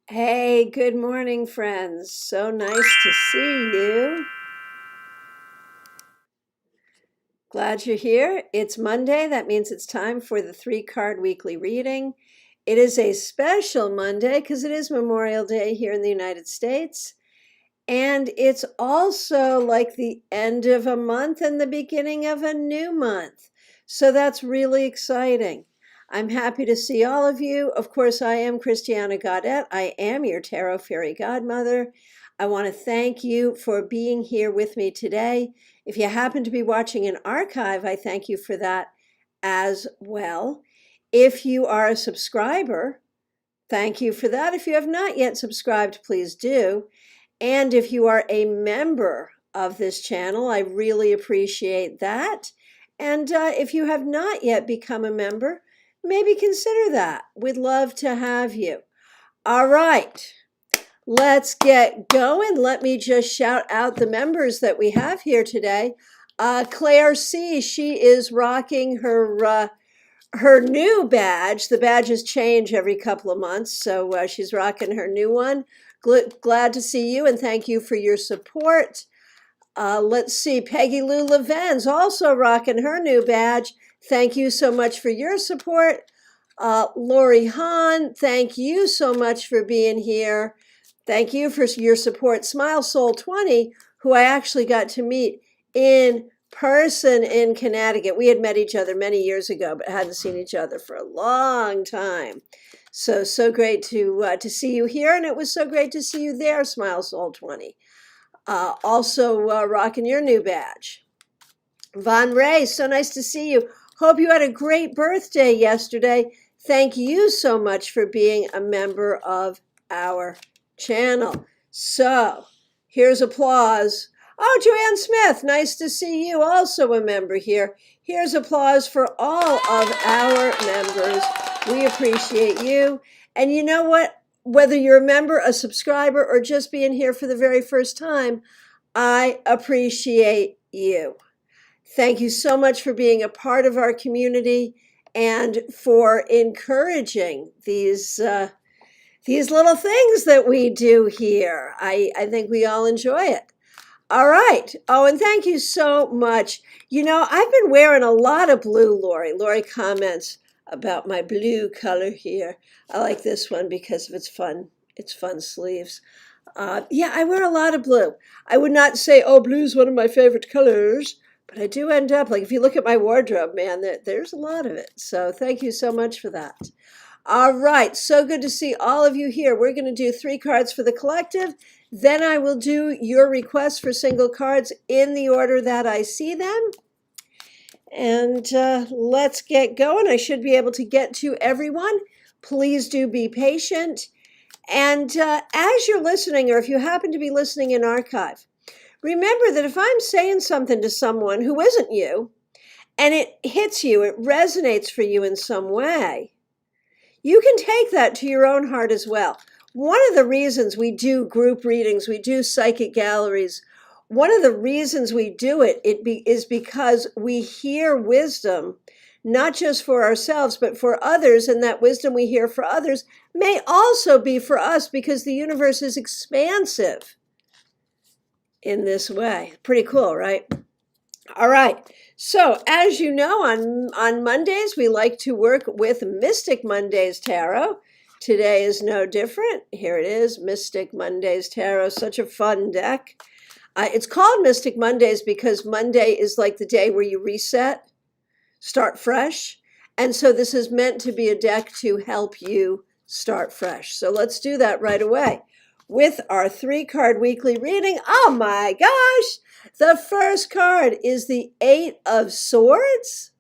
Hey, good morning, friends. So nice to see you. Glad you're here. It's Monday. That means it's time for the three-card weekly reading. It is a special Monday because it is Memorial Day here in the United States. And it's also like the end of a month and the beginning of a new month. So that's really exciting. I'm happy to see all of you. Of course, I am Christiana Gaudet. I am your Tarot Fairy Godmother. I want to thank you for being here with me today. If you happen to be watching an archive, I thank you for that as well. If you are a subscriber, thank you for that. If you have not yet subscribed, please do. And if you are a member of this channel, I really appreciate that. And if you have not yet become a member, maybe consider that. We'd love to have you. All right, let's get going. Let me just shout out the members that we have here today. Claire C., she is rocking her new badge. The badges change every couple of months, so she's rocking her new one. Glad to see you and thank you for your support. Let's see, Peggy Lou Leven's also rocking her new badge. Thank you so much for your support. Lori Hahn, thank you so much for being here. Thank you for your support. Smile Soul 20, who I actually got to meet in person in Connecticut. We had met each other many years ago, but hadn't seen each other for a long time. So great to see you here, and it was so great to see you there, Smile Soul 20. Also rocking your new badge. Von Ray, so nice to see you. Hope you had a great birthday yesterday. Thank you so much for being a member of our channel. So here's applause. Oh, Joanne Smith, nice to see you, also a member here. Here's applause for all of our members. We appreciate you. And you know what? Whether you're a member, a subscriber, or just being here for the very first time, I appreciate you. Thank you so much for being a part of our community and for encouraging these little things that we do here. I think we all enjoy it. All right. Oh, and thank you so much. You know, I've been wearing a lot of blue, Lori. Lori comments about my blue color here. I like this one because of its fun sleeves. Yeah, I wear a lot of blue. I would not say, oh, blue's one of my favorite colors, but I do end up, like if you look at my wardrobe, man, there's a lot of it. So thank you so much for that. All right, so good to see all of you here. We're going to do 3 cards for the collective. Then I will do your requests for single cards in the order that I see them. And let's get going. I should be able to get to everyone. Please do be patient. And as you're listening, or if you happen to be listening in archive, remember that if I'm saying something to someone who isn't you, and it hits you, it resonates for you in some way, you can take that to your own heart as well. One of the reasons we do group readings, we do psychic galleries, one of the reasons we do it is because we hear wisdom, not just for ourselves, but for others, and that wisdom we hear for others may also be for us because the universe is expansive in this way. Pretty cool, right? All right. So, as you know, on Mondays, we like to work with Mystic Mondays Tarot. Today is no different. Here it is, Mystic Mondays Tarot. Such a fun deck. It's called Mystic Mondays because Monday is like the day where you reset, start fresh. And so this is meant to be a deck to help you start fresh. So let's do that right away with our 3-card weekly reading. Oh my gosh! The first card is the 8 of Swords.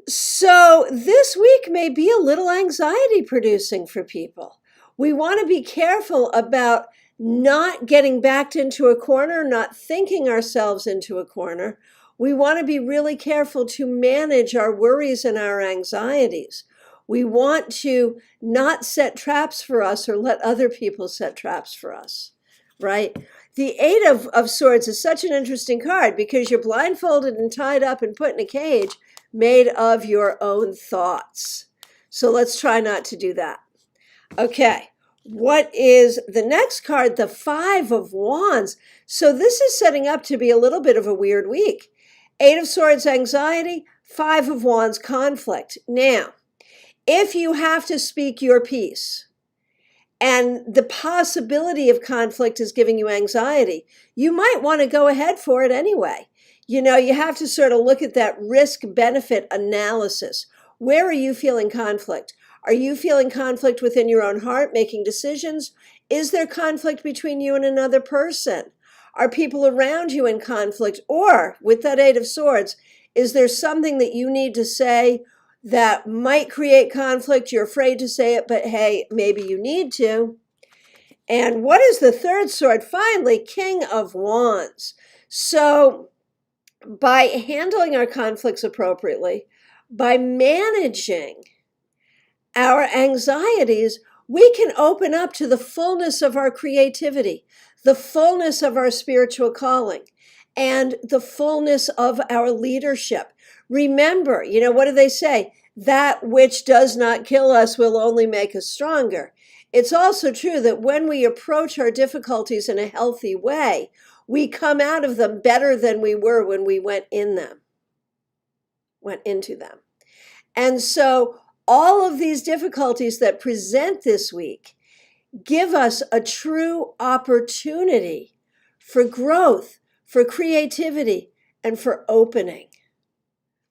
So this week may be a little anxiety producing for people. We want to be careful about not getting backed into a corner, not thinking ourselves into a corner. We want to be really careful to manage our worries and our anxieties. We want to not set traps for us or let other people set traps for us, right? The 8 of Swords is such an interesting card because you're blindfolded and tied up and put in a cage made of your own thoughts. So let's try not to do that. Okay, what is the next card? The Five of Wands. So this is setting up to be a little bit of a weird week. Eight of Swords, anxiety. Five of Wands, conflict. Now, if you have to speak your piece, and the possibility of conflict is giving you anxiety, you might want to go ahead for it anyway. You know, you have to sort of look at that risk-benefit analysis. Where are you feeling conflict? Are you feeling conflict within your own heart, making decisions? Is there conflict between you and another person? Are people around you in conflict? Or, with that Eight of Swords, is there something that you need to say that might create conflict? You're afraid to say it, but hey, maybe you need to. And what is the third sword? Finally, King of Wands. So by handling our conflicts appropriately, by managing our anxieties, we can open up to the fullness of our creativity, the fullness of our spiritual calling, and the fullness of our leadership. Remember, you know, what do they say? That which does not kill us will only make us stronger. It's also true that when we approach our difficulties in a healthy way, we come out of them better than we were when we went into them. And so all of these difficulties that present this week give us a true opportunity for growth, for creativity, and for opening.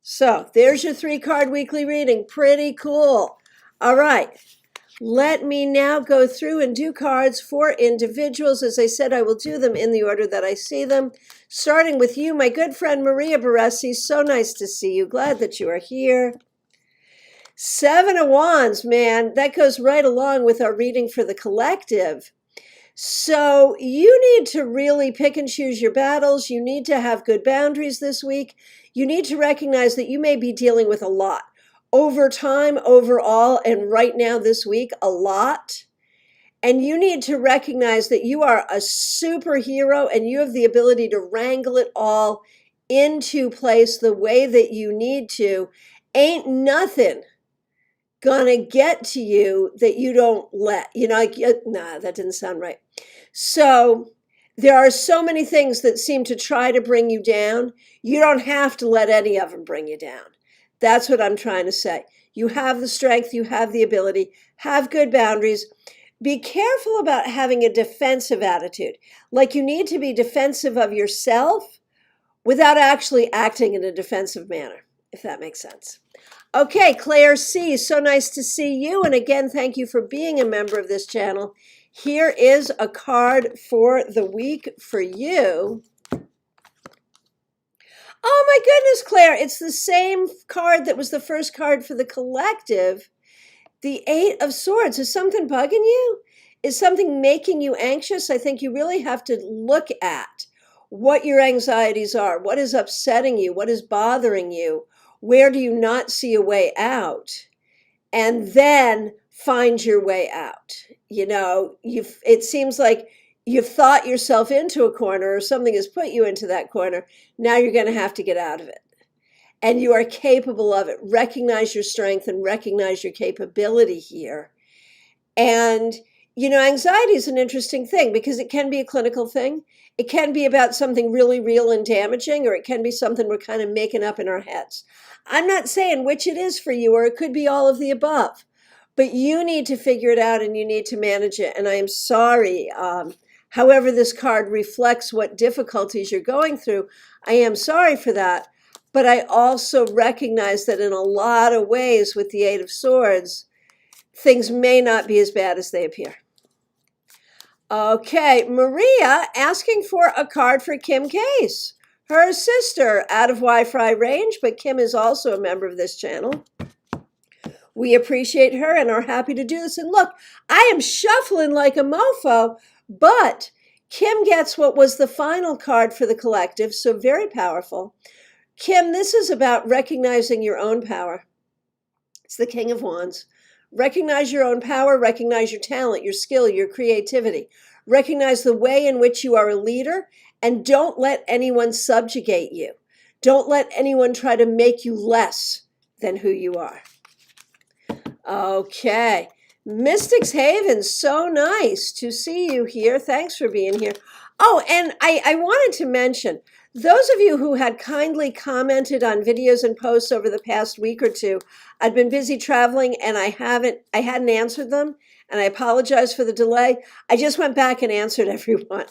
So there's your 3-card weekly reading. Pretty cool. All right. Let me now go through and do cards for individuals. As I said, I will do them in the order that I see them. Starting with you, my good friend Maria Baresi. So nice to see you. Glad that you are here. 7 of Wands, man, that goes right along with our reading for the collective. So you need to really pick and choose your battles. You need to have good boundaries this week. You need to recognize that you may be dealing with a lot. Over time, overall, and right now this week, a lot. And you need to recognize that you are a superhero and you have the ability to wrangle it all into place the way that you need to. Ain't nothing gonna get to you that you don't let, you know, like, nah, that didn't sound right. So there are so many things that seem to try to bring you down. You don't have to let any of them bring you down. That's what I'm trying to say. You have the strength, you have the ability, have good boundaries. Be careful about having a defensive attitude. Like you need to be defensive of yourself without actually acting in a defensive manner, if that makes sense. Okay, Claire C., so nice to see you. And again, thank you for being a member of this channel. Here is a card for the week for you. Oh my goodness, Claire, it's the same card that was the first card for the collective. The Eight of Swords. Is something bugging you? Is something making you anxious? I think you really have to look at what your anxieties are. What is upsetting you? What is bothering you? Where do you not see a way out? And then find your way out. You know, it seems like you've thought yourself into a corner or something has put you into that corner. Now you're going to have to get out of it. And you are capable of it. Recognize your strength and recognize your capability here. And, you know, anxiety is an interesting thing because it can be a clinical thing. It can be about something really real and damaging, or it can be something we're kind of making up in our heads. I'm not saying which it is for you, or it could be all of the above. But you need to figure it out and you need to manage it. And I am sorry. However, this card reflects what difficulties you're going through. I am sorry for that. But I also recognize that in a lot of ways with the Eight of Swords, things may not be as bad as they appear. Okay, Maria asking for a card for Kim Case, her sister, out of Wi-Fi range, but Kim is also a member of this channel. We appreciate her and are happy to do this. And look, I am shuffling like a mofo, but Kim gets what was the final card for the collective, so very powerful. Kim, this is about recognizing your own power. It's the King of Wands. Recognize your own power, recognize your talent, your skill, your creativity. Recognize the way in which you are a leader, and don't let anyone subjugate you. Don't let anyone try to make you less than who you are. Okay, Mystics Haven, so nice to see you here. Thanks for being here. Oh, and I wanted to mention, those of you who had kindly commented on videos and posts over the past week or two, I'd been busy traveling and I hadn't answered them, and I apologize for the delay. I just went back and answered everyone.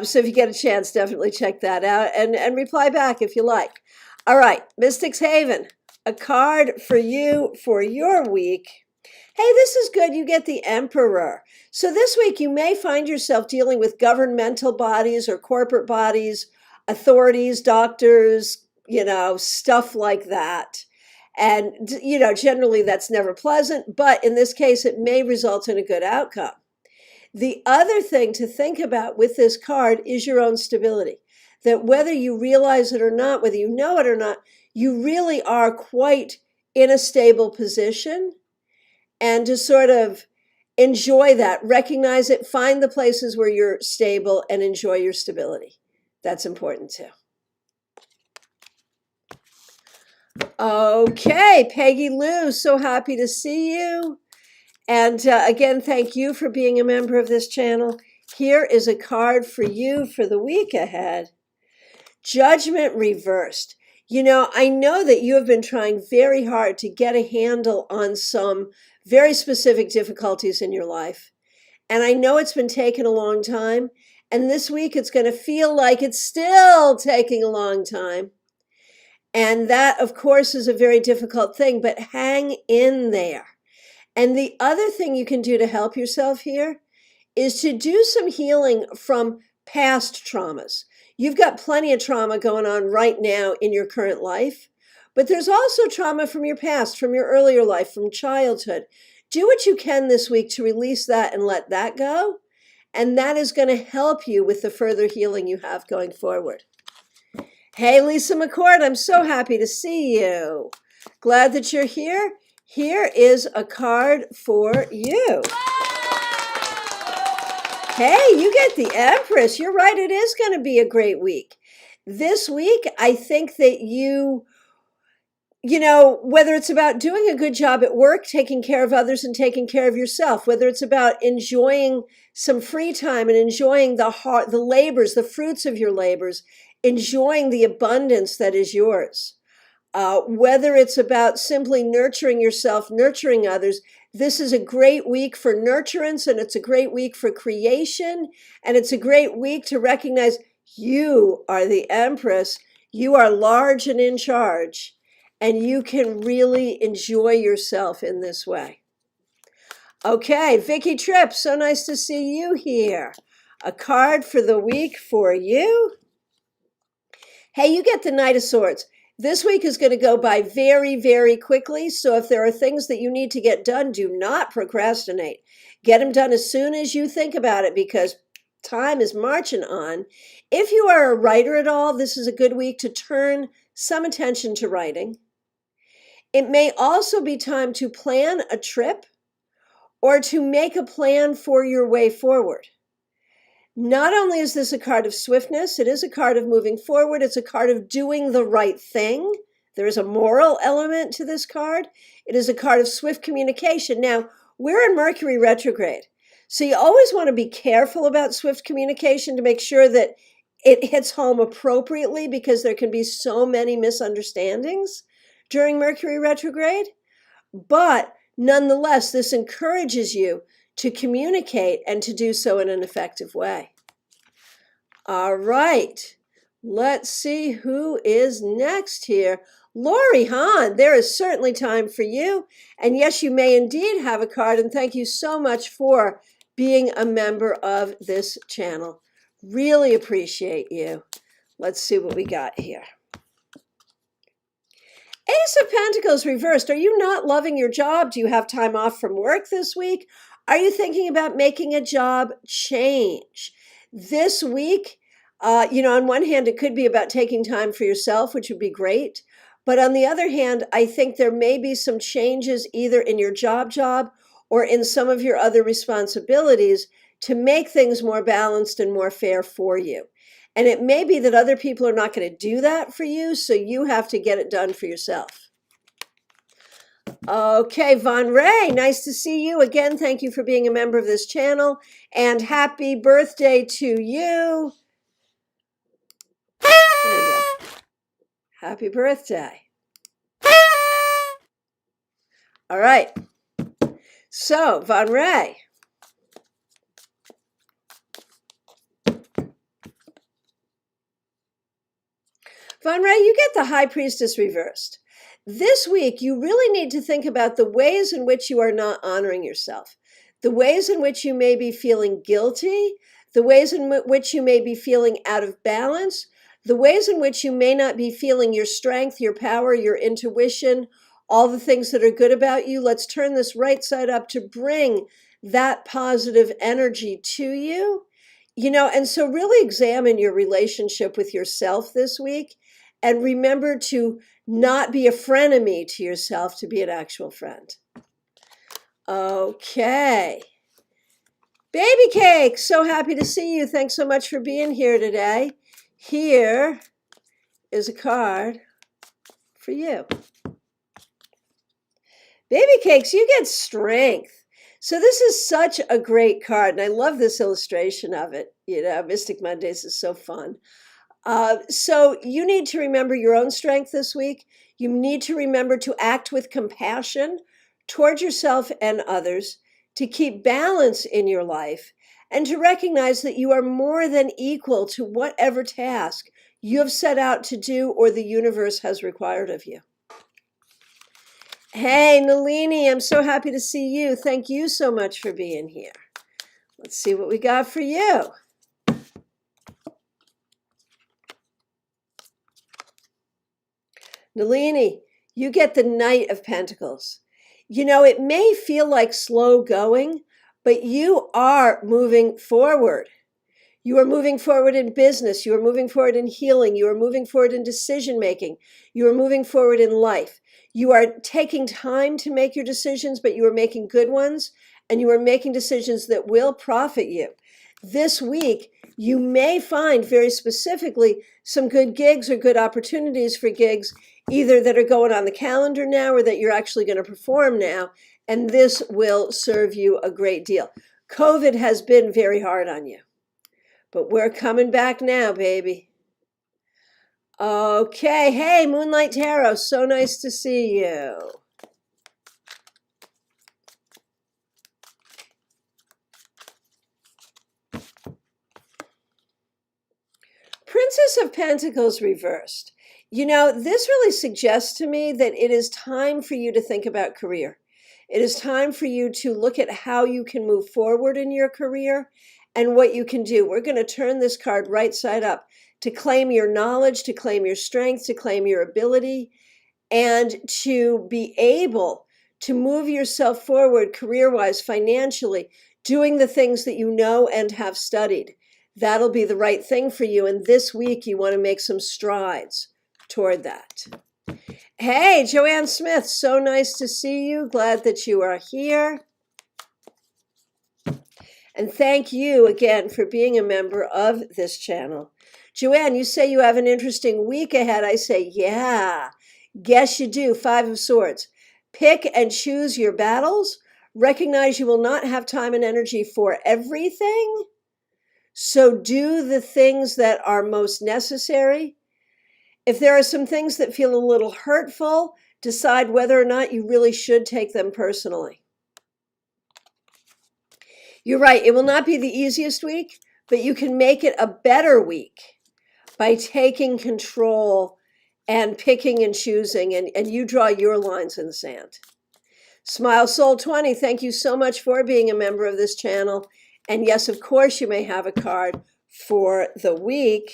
So if you get a chance, definitely check that out and reply back if you like. All right, Mystics Haven, a card for you for your week. Hey, this is good. You get the Emperor. So this week you may find yourself dealing with governmental bodies or corporate bodies, authorities, doctors, stuff like that. And, generally that's never pleasant, but in this case, it may result in a good outcome. The other thing to think about with this card is your own stability. That whether you realize it or not, whether you know it or not, you really are quite in a stable position. And to sort of enjoy that, recognize it, find the places where you're stable and enjoy your stability. That's important too. Okay, Peggy Lou, so happy to see you. And again, thank you for being a member of this channel. Here is a card for you for the week ahead. Judgment reversed. I know that you have been trying very hard to get a handle on some very specific difficulties in your life. And I know it's been taking a long time. And this week it's going to feel like it's still taking a long time. And that, of course, is a very difficult thing, but hang in there. And the other thing you can do to help yourself here is to do some healing from past traumas. You've got plenty of trauma going on right now in your current life, but there's also trauma from your past, from your earlier life, from childhood. Do what you can this week to release that and let that go, and that is going to help you with the further healing you have going forward. Hey, Lisa McCord, I'm so happy to see you. Glad that you're here. Here is a card for you. Hey, you get the Empress. You're right. It is going to be a great week. This week, I think that whether it's about doing a good job at work, taking care of others and taking care of yourself, whether it's about enjoying some free time and enjoying the labors, the fruits of your labors, enjoying the abundance that is yours. Whether it's about simply nurturing yourself, nurturing others, this is a great week for nurturance, and it's a great week for creation, and it's a great week to recognize you are the Empress. You are large and in charge, and you can really enjoy yourself in this way. Okay, Vicky Tripp, so nice to see you here. A card for the week for you. Hey, you get the Knight of Swords. This week is going to go by very, very quickly. So if there are things that you need to get done, do not procrastinate. Get them done as soon as you think about it, because time is marching on. If you are a writer at all, this is a good week to turn some attention to writing. It may also be time to plan a trip or to make a plan for your way forward. Not only is this a card of swiftness, it is a card of moving forward. It's a card of doing the right thing. There is a moral element to this card. It is a card of swift communication. Now, we're in Mercury retrograde, so you always want to be careful about swift communication to make sure that it hits home appropriately, because there can be so many misunderstandings during Mercury retrograde. But nonetheless, this encourages you to communicate and to do so in an effective way. All right, let's see who is next here. Lori Hahn, there is certainly time for you. And yes, you may indeed have a card. And thank you so much for being a member of this channel. Really appreciate you. Let's see what we got here. Ace of Pentacles reversed. Are you not loving your job? Do you have time off from work this week? Are you thinking about making a job change? This week, on one hand, it could be about taking time for yourself, which would be great. But on the other hand, I think there may be some changes either in your job or in some of your other responsibilities to make things more balanced and more fair for you. And it may be that other people are not going to do that for you, so you have to get it done for yourself. Okay, Von Ray, nice to see you again. Thank you for being a member of this channel, and happy birthday to you. There you go. Happy birthday. All right. So, Von Ray. Von Ray, you get the High Priestess reversed. This week, you really need to think about the ways in which you are not honoring yourself, the ways in which you may be feeling guilty, the ways in which you may be feeling out of balance, the ways in which you may not be feeling your strength, your power, your intuition, all the things that are good about you. Let's turn this right side up to bring that positive energy to you. And so really examine your relationship with yourself this week, and remember to not be a frenemy to yourself, to be an actual friend. Okay. Baby Cake, so happy to see you. Thanks so much for being here today. Here is a card for you. Baby Cakes, you get strength. So this is such a great card, and I love this illustration of it. Mystic Mondays is so fun. So you need to remember your own strength this week. You need to remember to act with compassion toward yourself and others, to keep balance in your life, and to recognize that you are more than equal to whatever task you have set out to do or the universe has required of you. Hey, Nalini, I'm so happy to see you. Thank you so much for being here. Let's see what we got for you. Nalini, you get the Knight of Pentacles. It may feel like slow going, but you are moving forward. You are moving forward in business. You are moving forward in healing. You are moving forward in decision making. You are moving forward in life. You are taking time to make your decisions, but you are making good ones, and you are making decisions that will profit you. This week, you may find very specifically some good gigs or good opportunities for gigs, either that are going on the calendar now or that you're actually going to perform now, and this will serve you a great deal. COVID has been very hard on you, but we're coming back now, baby. Okay, hey, Moonlight Tarot, so nice to see you. Princess of Pentacles reversed. This really suggests to me that it is time for you to think about career. It is time for you to look at how you can move forward in your career and what you can do. We're going to turn this card right side up to claim your knowledge, to claim your strength, to claim your ability, and to be able to move yourself forward career-wise, financially, doing the things that you know and have studied. That'll be the right thing for you. And this week, you want to make some strides toward that. Hey, Joanne Smith, so nice to see you. Glad that you are here. And thank you again for being a member of this channel. Joanne, you say you have an interesting week ahead. I say, yeah, guess you do. 5 of Swords. Pick and choose your battles. Recognize you will not have time and energy for everything. So do the things that are most necessary. If there are some things that feel a little hurtful, decide whether or not you really should take them personally. You're right, it will not be the easiest week, but you can make it a better week by taking control and picking and choosing, and you draw your lines in the sand. Smile Soul 20, thank you so much for being a member of this channel. And yes, of course, you may have a card for the week.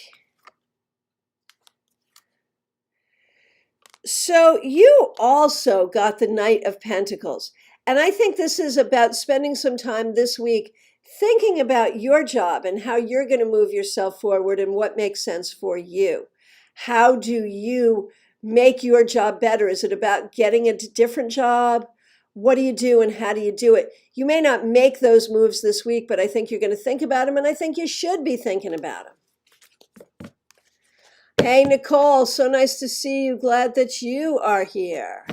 So you also got the Knight of Pentacles. And I think this is about spending some time this week thinking about your job and how you're going to move yourself forward and what makes sense for you. How do you make your job better? Is it about getting a different job? What do you do and how do you do it? You may not make those moves this week, but I think you're going to think about them, and I think you should be thinking about them. Hey, Nicole, so nice to see you. Glad that you are here.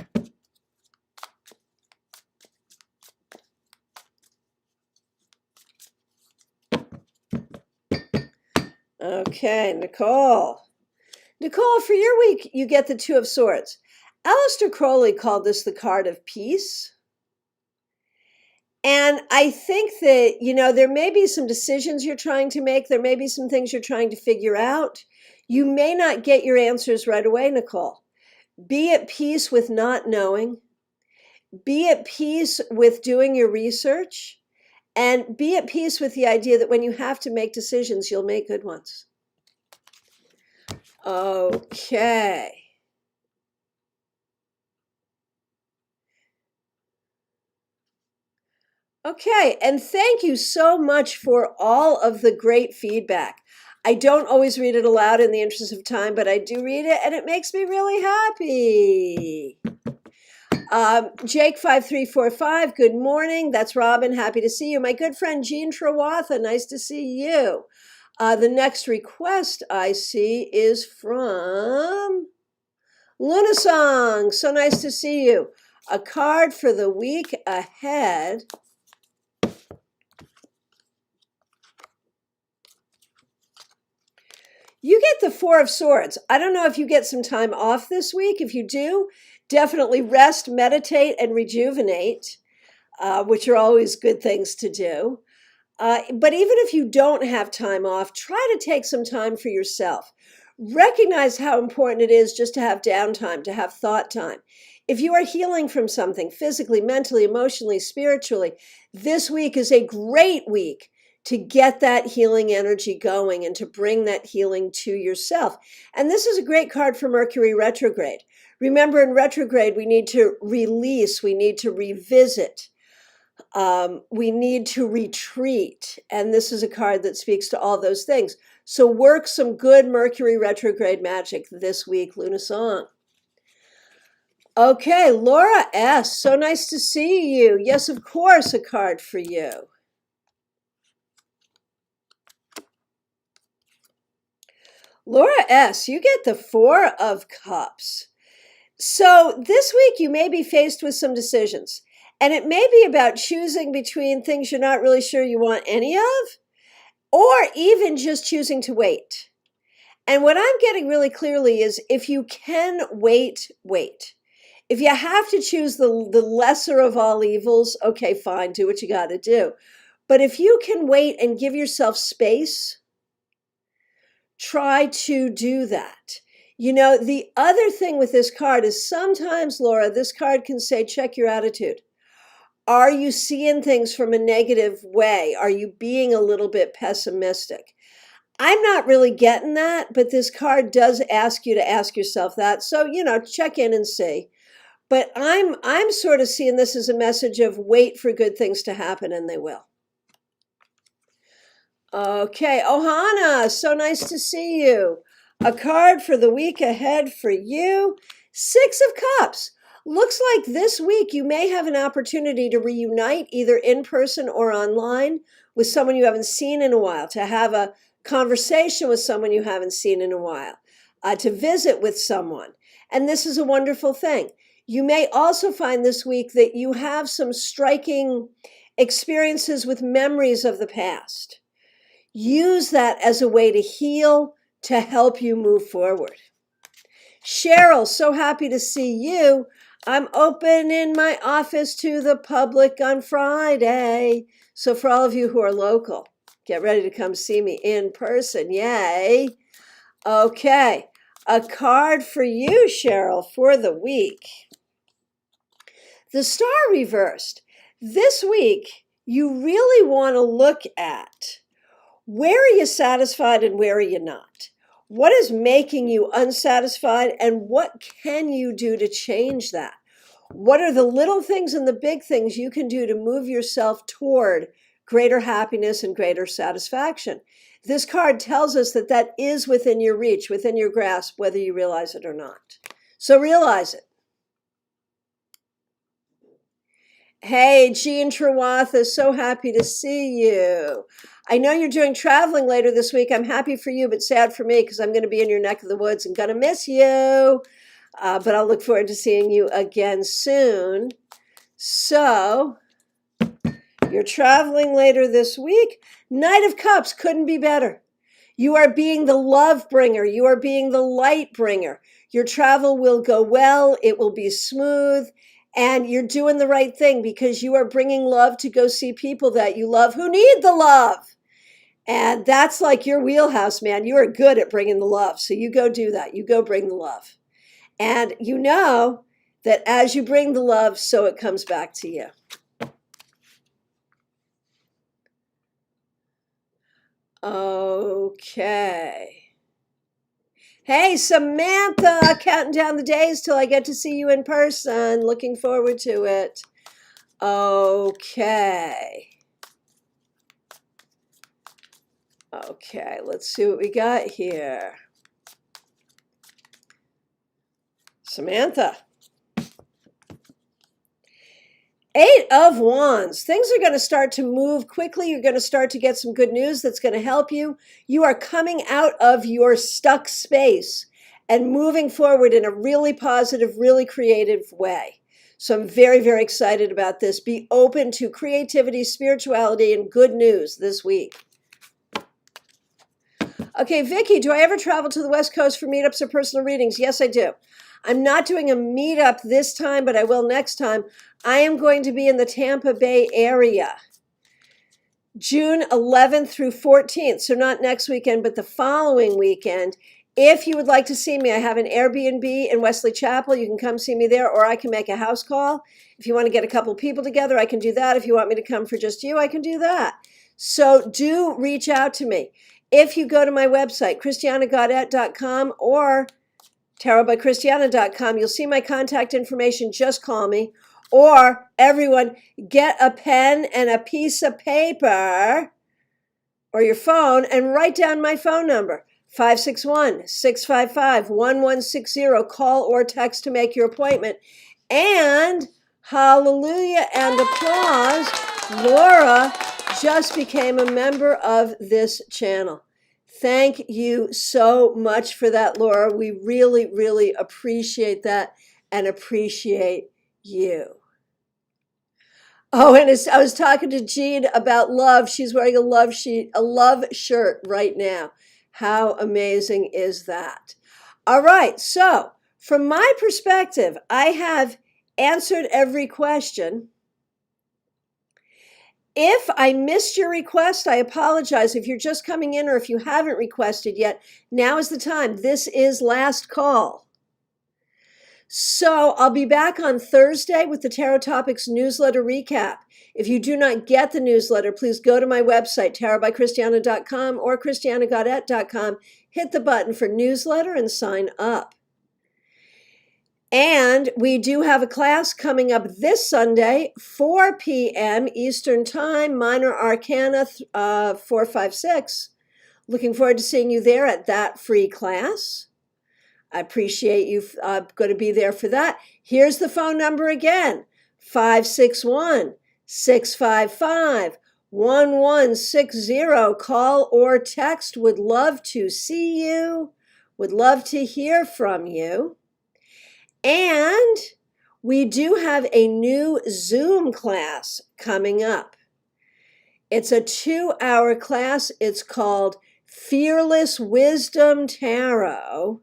Okay, Nicole. Nicole, for your week, you get the Two of Swords. Aleister Crowley called this the card of peace. And I think that, there may be some decisions you're trying to make. There may be some things you're trying to figure out. You may not get your answers right away, Nicole. Be at peace with not knowing. Be at peace with doing your research. And be at peace with the idea that when you have to make decisions, you'll make good ones. Okay. Okay, and thank you so much for all of the great feedback. I don't always read it aloud in the interest of time, but I do read it, and it makes me really happy. Jake5345, good morning. That's Robin. Happy to see you. My good friend Jean Trawatha, nice to see you. The next request I see is from Luna Song. So nice to see you. A card for the week ahead. You get the Four of Swords. I don't know if you get some time off this week. If you do, definitely rest, meditate, and rejuvenate, which are always good things to do. But even if you don't have time off, try to take some time for yourself. Recognize how important it is just to have downtime, to have thought time. If you are healing from something physically, mentally, emotionally, spiritually, this week is a great week to get that healing energy going and to bring that healing to yourself. And this is a great card for Mercury retrograde. Remember, in retrograde, we need to release, we need to revisit, we need to retreat. And this is a card that speaks to all those things. So work some good Mercury retrograde magic this week, Luna Song. Okay, Laura S., so nice to see you. Yes, of course, a card for you. Laura S., you get the Four of Cups. So this week you may be faced with some decisions, and it may be about choosing between things you're not really sure you want any of, or even just choosing to wait. And what I'm getting really clearly is if you can wait, wait. If you have to choose the lesser of all evils, okay, fine, do what you got to do. But if you can wait and give yourself space, try to do that. The other thing with this card is sometimes, Laura, this card can say, check your attitude. Are you seeing things from a negative way? Are you being a little bit pessimistic? I'm not really getting that, but this card does ask you to ask yourself that. So, check in and see. But I'm sort of seeing this as a message of wait for good things to happen, and they will. Okay, Ohana, so nice to see you. A card for the week ahead for you. Six of Cups. Looks like this week you may have an opportunity to reunite either in person or online with someone you haven't seen in a while, to have a conversation with someone you haven't seen in a while, to visit with someone. And this is a wonderful thing. You may also find this week that you have some striking experiences with memories of the past. Use that as a way to heal, to help you move forward. Cheryl, so happy to see you. I'm opening my office to the public on Friday. So for all of you who are local, get ready to come see me in person. Yay. Okay, a card for you, Cheryl, for the week. The Star reversed. This week, you really want to look at where are you satisfied and where are you not? What is making you unsatisfied and what can you do to change that? What are the little things and the big things you can do to move yourself toward greater happiness and greater satisfaction? This card tells us that that is within your reach, within your grasp, whether you realize it or not. So realize it. Hey, Jean Trawatha, so happy to see you. I know you're doing traveling later this week. I'm happy for you, but sad for me because I'm going to be in your neck of the woods and going to miss you. But I'll look forward to seeing you again soon. So, you're traveling later this week. Knight of Cups couldn't be better. You are being the love bringer. You are being the light bringer. Your travel will go well. It will be smooth. And you're doing the right thing because you are bringing love to go see people that you love who need the love. And that's like your wheelhouse, man. You are good at bringing the love. So you go do that. You go bring the love. And you know that as you bring the love, so it comes back to you. Okay. Hey, Samantha, counting down the days till I get to see you in person. Looking forward to it. Okay. Okay, let's see what we got here. Samantha. 8 of Wands. Things are going to start to move quickly. You're going to start to get some good news that's going to help you. You are coming out of your stuck space and moving forward in a really positive, really creative way. So I'm very, very excited about this. Be open to creativity, spirituality, and good news this week. Okay, Vicky, do I ever travel to the West Coast for meetups or personal readings? Yes, I do. I'm not doing a meetup this time, but I will next time. I am going to be in the Tampa Bay area, June 11th through 14th. So not next weekend, but the following weekend. If you would like to see me, I have an Airbnb in Wesley Chapel. You can come see me there, or I can make a house call. If you want to get a couple people together, I can do that. If you want me to come for just you, I can do that. So do reach out to me. If you go to my website, ChristianaGaudet.com or tarotbychristiana.com, you'll see my contact information. Just call me. Or everyone, get a pen and a piece of paper or your phone and write down my phone number, 561-655-1160. Call or text to make your appointment. And hallelujah and applause, Laura just became a member of this channel. Thank you so much for that, Laura. We really, really appreciate that and appreciate you. Oh, and I was talking to Jean about love. She's wearing a love shirt right now. How amazing is that? All right. So from my perspective, I have answered every question. If I missed your request, I apologize. If you're just coming in or if you haven't requested yet, now is the time. This is last call. So I'll be back on Thursday with the Tarot Topics newsletter recap. If you do not get the newsletter, please go to my website, tarotbychristiana.com or christianagaudet.com. Hit the button for newsletter and sign up. And we do have a class coming up this Sunday, 4 p.m. Eastern Time, Minor Arcana 456. Looking forward to seeing you there at that free class. I appreciate you going to be there for that. Here's the phone number again, 561-655-1160. Call or text. Would love to see you. Would love to hear from you. And we do have a new Zoom class coming up. It's a 2-hour class. It's called Fearless Wisdom Tarot.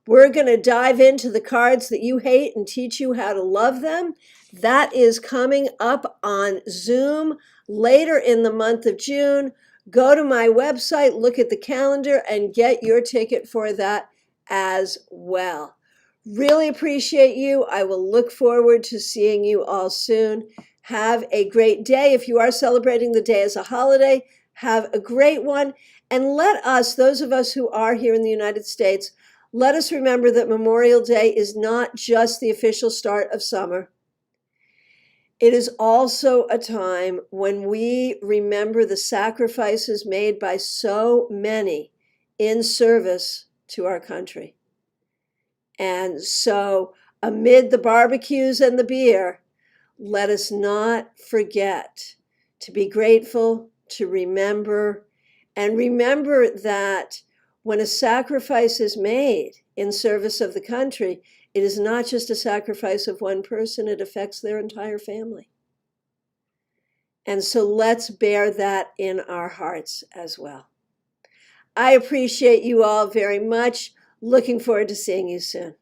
We're going to dive into the cards that you hate and teach you how to love them. That is coming up on Zoom later in the month of June. Go to my website, look at the calendar, and get your ticket for that as well. Really appreciate you. I will look forward to seeing you all soon. Have a great day. If you are celebrating the day as a holiday, have a great one. And let us, those of us who are here in the United States, let us remember that Memorial Day is not just the official start of summer. It is also a time when we remember the sacrifices made by so many in service to our country. And so amid the barbecues and the beer, let us not forget to be grateful, to remember, and remember that when a sacrifice is made in service of the country, it is not just a sacrifice of one person, it affects their entire family. And so let's bear that in our hearts as well. I appreciate you all very much. Looking forward to seeing you soon.